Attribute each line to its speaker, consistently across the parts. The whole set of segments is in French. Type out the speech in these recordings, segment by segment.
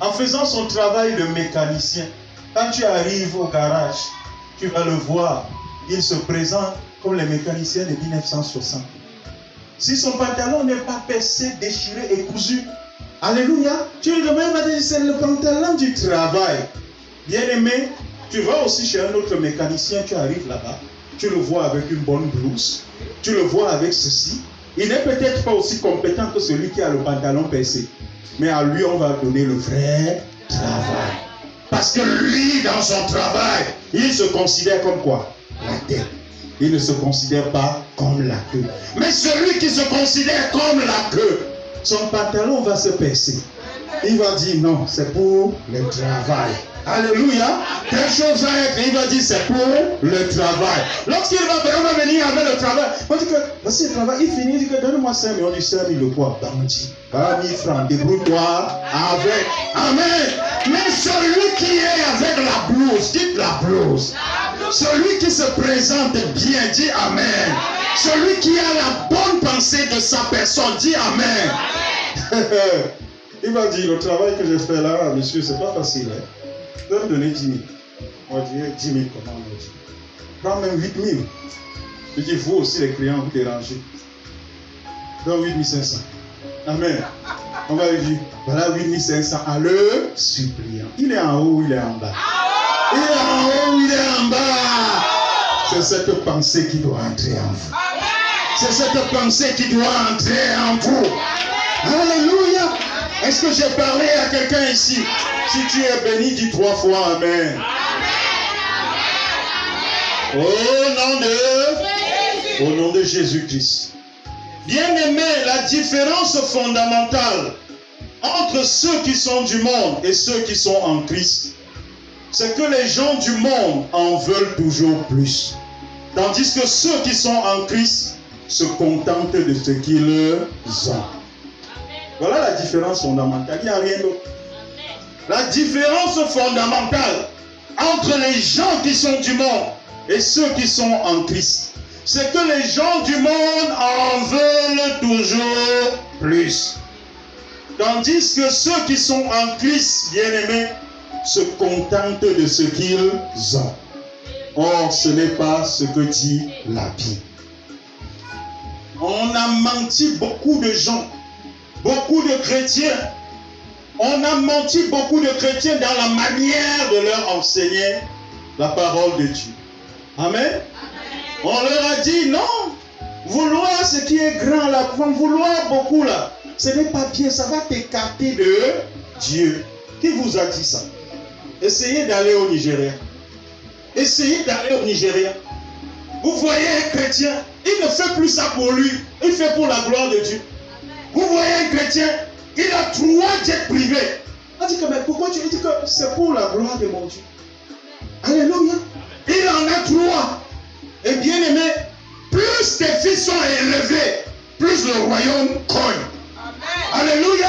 Speaker 1: en faisant son travail de mécanicien. Quand tu arrives au garage, tu vas le voir. Il se présente comme les mécaniciens de 1960. Si son pantalon n'est pas percé, déchiré et cousu, alléluia, tu lui demandes, il va dire, c'est le pantalon du travail. Bien-aimé, tu vas aussi chez un autre mécanicien, tu arrives là-bas, tu le vois avec une bonne blouse, tu le vois avec ceci. Il n'est peut-être pas aussi compétent que celui qui a le pantalon percé. Mais à lui, on va donner le vrai travail. Parce que lui, dans son travail, il se considère comme quoi? La tête. Il ne se considère pas comme la queue. Mais celui qui se considère comme la queue, son pantalon va se percer. Il va dire non, c'est pour le travail. Alléluia. Quelque chose va être, il va dire c'est pour le travail. Lorsqu'il va venir avec le travail, on dit que voici le travail, il finit, il dit que donne-moi 5 000, on dit 5 000 le quoi? Bandit. 1000 francs, débrouille-toi avec. Amen. Mais celui qui est avec la blouse, dites la blouse. Celui qui se présente bien, dit Amen. Celui qui a la bonne pensée de sa personne, dit Amen. Il va dire, le travail que je fais là, monsieur, c'est pas facile. Hein? Je vais me donner 10 000. On va dire 10 000, comment on dit? Prends même 8 000. Je dis, vous aussi, les clients, vous dérangez. Dans 8 500. Amen. On va lui dire, voilà 8 500 à le suppliant. Il est en haut ou il est en bas? Il est en haut ou il est en bas? C'est cette pensée qui doit entrer en vous. C'est cette pensée qui doit entrer en vous. Alléluia. Est-ce que j'ai parlé à quelqu'un ici? Si tu es béni, dis 3 fois Amen. Au nom de Jésus-Christ. Bien-aimé, la différence fondamentale entre ceux qui sont du monde et ceux qui sont en Christ, c'est que les gens du monde en veulent toujours plus. Tandis que ceux qui sont en Christ se contentent de ce qu'ils ont. Voilà la différence fondamentale. Il n'y a rien d'autre. La différence fondamentale entre les gens qui sont du monde et ceux qui sont en Christ, c'est que les gens du monde en veulent toujours plus. Tandis que ceux qui sont en Christ, bien-aimés, se contentent de ce qu'ils ont. Or, ce n'est pas ce que dit la Bible. On a menti beaucoup de gens, beaucoup de chrétiens. On a menti beaucoup de chrétiens dans la manière de leur enseigner la parole de Dieu. Amen. On leur a dit non, vouloir ce qui est grand là, vouloir beaucoup là, ce n'est pas bien, ça va t'écarter de Dieu. Qui vous a dit ça? Essayez d'aller au Nigeria. Essayez d'aller au Nigeria. Vous voyez un chrétien, il ne fait plus ça pour lui, il fait pour la gloire de Dieu. Vous voyez un chrétien, il a 3 jets privés. On dit que mais pourquoi tu dis que c'est pour la gloire de mon Dieu? Alléluia. Il en a 3. Et bien aimé, plus tes fils sont élevés, plus le royaume cogne. Alléluia.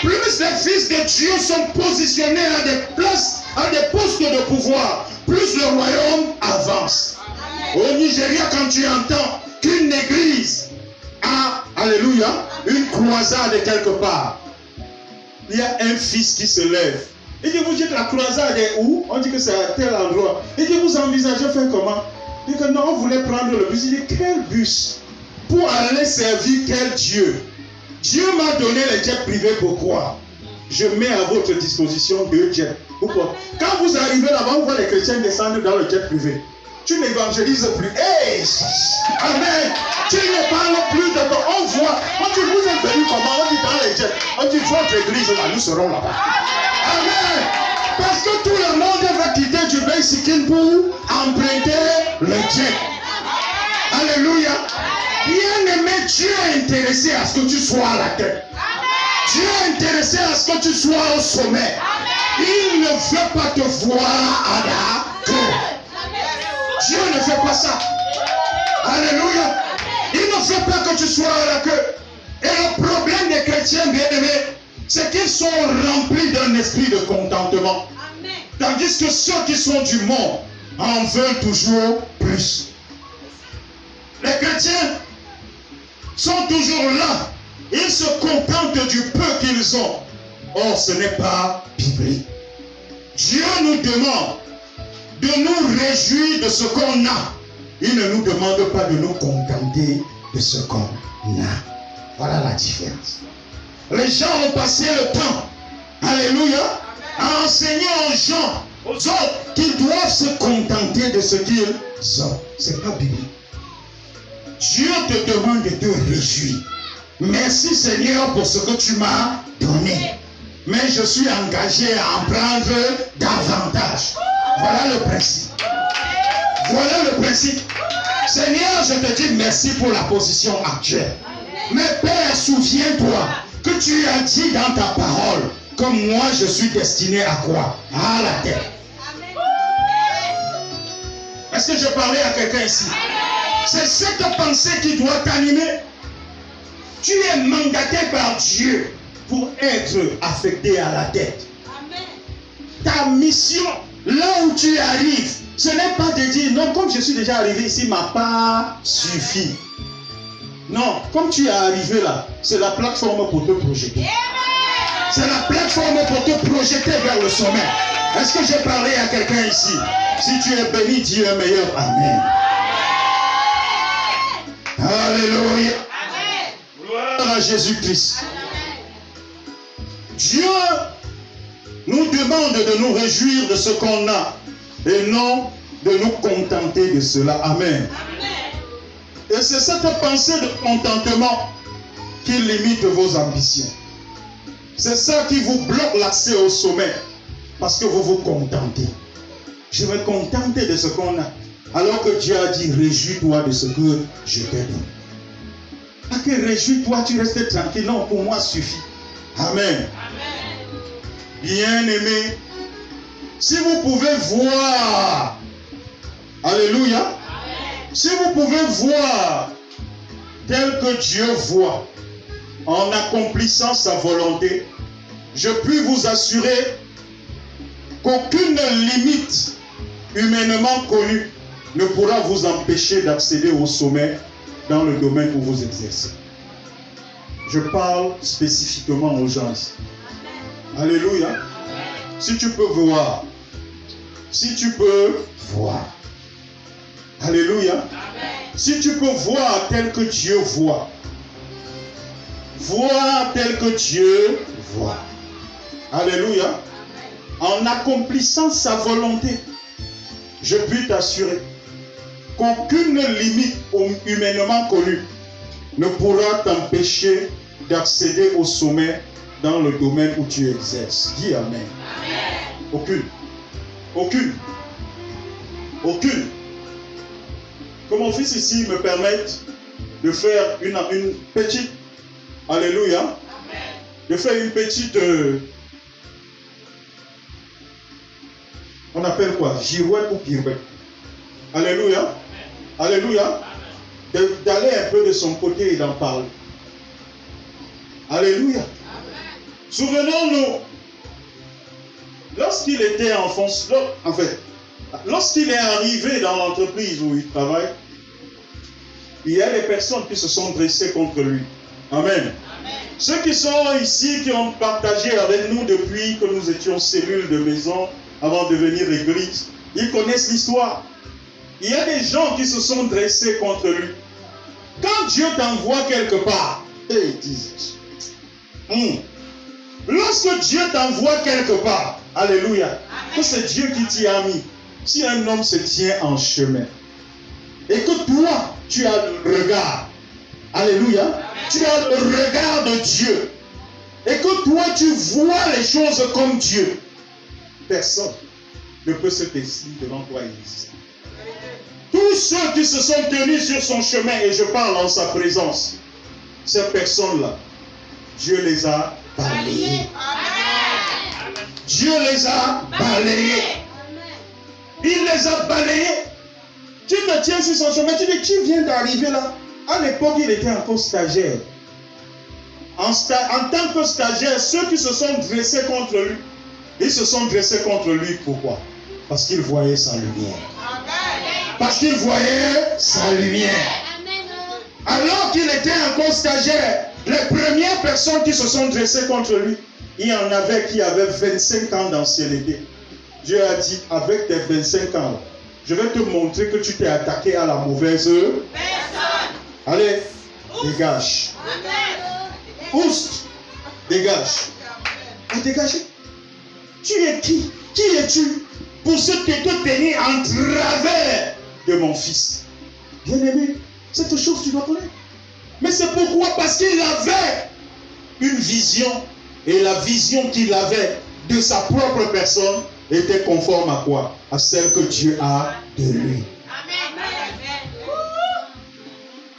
Speaker 1: Plus les fils de Dieu sont positionnés à des places, à des postes de pouvoir, plus le royaume avance. Au Nigeria, quand tu entends qu'une église a, alléluia, une croisade quelque part, il y a un fils qui se lève. Il dit, vous dites la croisade est où? On dit que c'est à tel endroit. Il dit, vous envisagez faire comment? Il dit que non, on voulait prendre le bus. Il dit, quel bus? Pour aller servir quel Dieu? Dieu m'a donné les jets privés, pourquoi? Je mets à votre disposition 2 jets. Pourquoi? Quand vous arrivez là-bas, on voit les chrétiens descendre dans le jet privé. Tu n'évangélises plus. Hey! Amen! Tu ne parles plus de toi. On voit. On dit, vous êtes venus comment? On dit dans les jets. On dit, votre église là, nous serons là-bas. Amen! Parce que tout le monde va quitter du Bensikin pour emprunter le jet. Alléluia! Bien-aimé, Dieu est intéressé à ce que tu sois à la tête. Dieu est intéressé à ce que tu sois au sommet. Il ne veut pas te voir à la queue. Dieu ne fait pas ça. Alléluia. Il ne veut pas que tu sois à la queue. Et le problème des chrétiens bien-aimés, c'est qu'ils sont remplis d'un esprit de contentement. Tandis que ceux qui sont du monde en veulent toujours plus. Les chrétiens sont toujours là. Ils se contentent du peu qu'ils ont. Or, ce n'est pas biblique. Dieu nous demande de nous réjouir de ce qu'on a. Il ne nous demande pas de nous contenter de ce qu'on a. Voilà la différence. Les gens ont passé le temps, alléluia, à enseigner aux autres qu'ils doivent se contenter de ce qu'ils ont. Ce n'est pas biblique. Dieu te demande de te réjouir. Merci Seigneur pour ce que tu m'as donné. Mais je suis engagé à en prendre davantage. Voilà le principe. Voilà le principe. Seigneur, je te dis merci pour la position actuelle. Mais Père, souviens-toi que tu as dit dans ta parole que moi je suis destiné à quoi? À la terre. Est-ce que je parlais à quelqu'un ici? C'est cette pensée qui doit t'animer. Tu es mandaté par Dieu pour être affecté à la tête. Ta mission, là où tu arrives, ce n'est pas de dire, non, comme je suis déjà arrivé ici, ma part suffit. Non, comme tu es arrivé là, c'est la plateforme pour te projeter. C'est la plateforme pour te projeter vers le sommet. Est-ce que j'ai parlé à quelqu'un ici? Si tu es béni, dis le meilleur. Amen. Alléluia. Gloire à Jésus-Christ. Dieu nous demande de nous réjouir de ce qu'on a et non de nous contenter de cela. Amen. Et c'est cette pensée de contentement qui limite vos ambitions. C'est ça qui vous bloque l'accès au sommet parce que vous vous contentez. Je vais me contenter de ce qu'on a alors que Dieu a dit réjouis-toi de ce que je t'ai donné. Pas que réjouis-toi, tu restes tranquille. Non, pour moi suffit. Amen. Bien-aimé, si vous pouvez voir, alléluia, si vous pouvez voir tel que Dieu voit, en accomplissant sa volonté, je puis vous assurer qu'aucune limite humainement connue ne pourra vous empêcher d'accéder au sommet dans le domaine où vous exercez. Je parle spécifiquement aux gens ici. Alléluia. Si tu peux voir. Si tu peux voir. Alléluia. Si tu peux voir tel que Dieu voit. Voir tel que Dieu voit. Alléluia. En accomplissant sa volonté, je puis t'assurer qu'aucune limite humainement connue ne pourra t'empêcher d'accéder au sommet dans le domaine où tu exerces. Dis Amen. Amen. Aucune. Aucune. Aucune. Que mon fils ici me permette de faire une petite, alléluia, Amen. De faire une petite, on appelle quoi? Girouette ou pirouette. Alléluia. Amen. Alléluia. D'aller un peu de son côté et d'en parler. Alléluia. Souvenons-nous, lorsqu'il était enfant, lorsqu'il est arrivé dans l'entreprise où il travaille, il y a des personnes qui se sont dressées contre lui. Amen. Amen. Ceux qui sont ici, qui ont partagé avec nous depuis que nous étions cellules de maison, avant de venir église, ils connaissent l'histoire. Il y a des gens qui se sont dressés contre lui. Quand Dieu t'envoie quelque part, ils disent, lorsque Dieu t'envoie quelque part, alléluia, que c'est Dieu qui t'y a mis. Si un homme se tient en chemin et que toi, tu as le regard, alléluia, amen. Tu as le regard de Dieu et que toi, tu vois les choses comme Dieu, personne ne peut se taire devant toi ici. Tous ceux qui se sont tenus sur son chemin, et je parle en sa présence, ces personnes-là, Dieu les a balayés. Dieu les a balayés. Il les a balayés. Tu te tiens sur son chemin, tu dis, tu viens d'arriver là. À l'époque, il était encore stagiaire. En tant que stagiaire, ceux qui se sont dressés contre lui, ils se sont dressés contre lui. Pourquoi? Parce qu'ils voyaient sa lumière. Parce qu'ils voyaient sa lumière. Alors qu'il était encore stagiaire, Les premières personnes qui se sont dressées contre lui, il y en avait qui avaient 25 ans d'ancienneté. Dieu a dit, avec tes 25 ans, je vais te montrer que tu t'es attaqué à la mauvaise personne. Allez, dégage. Oust, dégage. Et dégagez. Tu es qui? Qui es-tu pour te tenir en travers de mon fils? Bien-aimé, cette chose tu dois connaître. Mais c'est pourquoi? Parce qu'il avait une vision. Et la vision qu'il avait de sa propre personne était conforme à quoi? À celle que Dieu a de lui.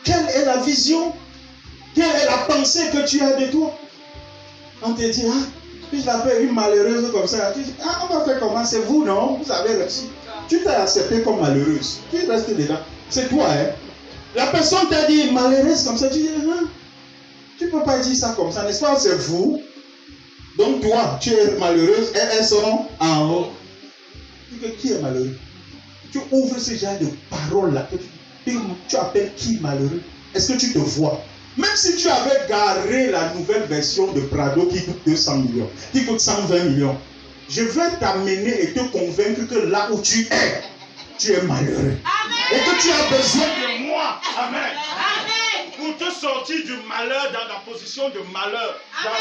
Speaker 1: Quelle est la vision? Quelle est la pensée que tu as de toi? On te dit, ah, puis je l'appelle une malheureuse comme ça. Tu dis, ah, on va faire comment? C'est vous, non? Vous avez reçu. Tu t'es accepté comme malheureuse. Tu restes dedans. C'est toi, hein? La personne t'a dit malheureuse comme ça. Tu dis, ah, tu ne peux pas dire ça comme ça, n'est-ce pas? C'est vous. Donc toi, tu es malheureuse et elles seront en haut. Qui est malheureux? Tu ouvres ce genre de paroles-là. Tu appelles qui malheureux? Est-ce que tu te vois? Même si tu avais garé la nouvelle version de Prado qui coûte 200 millions, qui coûte 120 millions, je vais t'amener et te convaincre que là où tu es malheureux. Amen. Et que tu as besoin de moi. Amen. Amen. Pour te sortir du malheur dans la position de malheur. Dans la